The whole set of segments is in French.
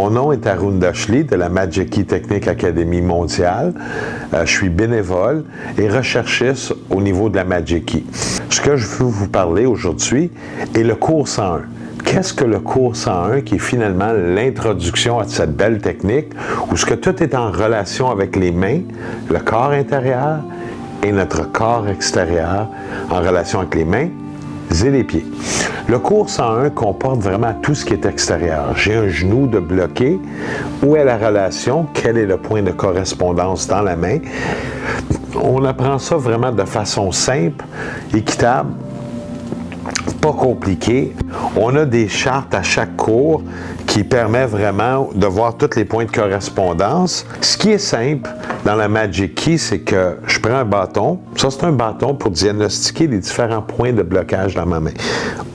Mon nom est Arun Dashli de la Magic Key Technique Académie mondiale. Je suis bénévole et recherchiste au niveau de la Magic Key. Ce que je veux vous parler aujourd'hui est le cours 101. Qu'est-ce que le cours 101 qui est finalement l'introduction à cette belle technique où ce que tout est en relation avec les mains, le corps intérieur et notre corps extérieur en relation avec les mains et les pieds. Le cours 101 comporte vraiment tout ce qui est extérieur. J'ai un genou de bloqué. Où est la relation? Quel est le point de correspondance dans la main? On apprend ça vraiment de façon simple, équitable, pas compliqué. On a des chartes à chaque cours qui permet vraiment de voir tous les points de correspondance. Ce qui est simple dans la Magic Key, c'est que je prends un bâton. Ça, c'est un bâton pour diagnostiquer les différents points de blocage dans ma main.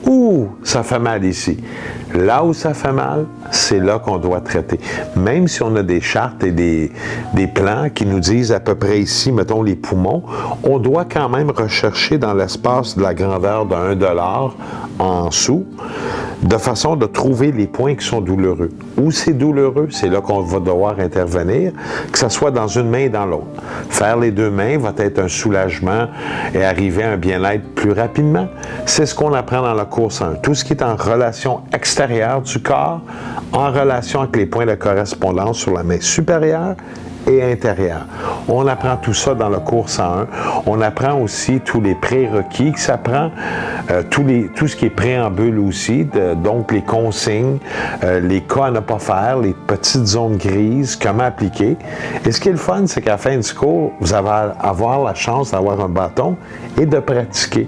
Ouh, ça fait mal ici. Là où ça fait mal, c'est là qu'on doit traiter. Même si on a des chartes et des plans qui nous disent à peu près ici, mettons les poumons, on doit quand même rechercher dans l'espace de la grandeur de $1 en dessous, de façon de trouver les points qui sont douloureux. Où c'est douloureux, c'est là qu'on va devoir intervenir, que ce soit dans une main et dans l'autre. Faire les deux mains va être un soulagement et arriver à un bien-être plus rapidement. C'est ce qu'on apprend dans le cours 1. Tout ce qui est en relation extérieure du corps, en relation avec les points de correspondance sur la main supérieure et intérieure. On apprend tout ça dans le cours 101. On apprend aussi tous les prérequis que ça prend, tout ce qui est préambule aussi, donc les consignes, les cas à ne pas faire, les petites zones grises, comment appliquer. Et ce qui est le fun, c'est qu'à la fin du cours, vous allez avoir la chance d'avoir un bâton et de pratiquer.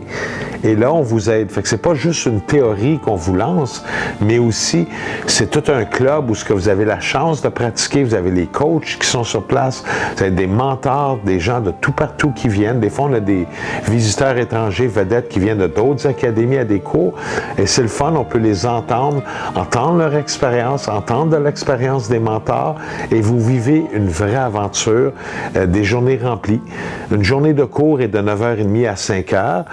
Et là, on vous aide. Fait que c'est pas juste une théorie qu'on vous lance, mais aussi, c'est tout un club où ce que vous avez la chance de pratiquer. Vous avez les coachs qui sont sur place. Vous avez des mentors, des gens de tout partout qui viennent. Des fois, on a des visiteurs étrangers, vedettes qui viennent de d'autres académies à des cours. Et c'est le fun, on peut les entendre leur expérience, entendre de l'expérience des mentors. Et vous vivez une vraie aventure, des journées remplies. Une journée de cours est de 9h30 à 5h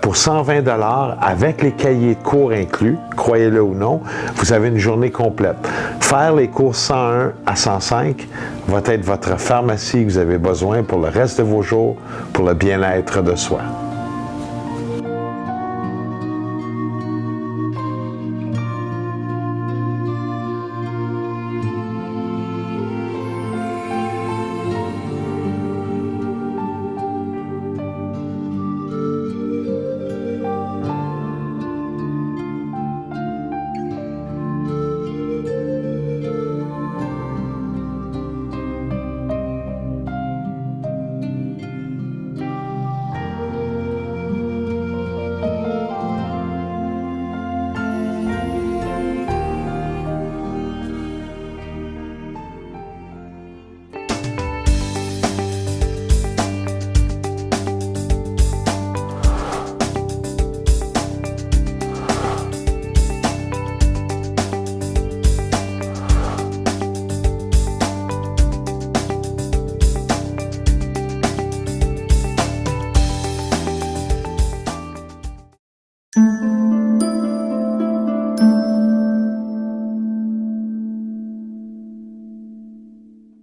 pour 120 $ avec les cahiers de cours inclus, croyez-le ou non, vous avez une journée complète. Faire les cours 101 à 105 va être votre pharmacie que vous avez besoin pour le reste de vos jours, pour le bien-être de soi.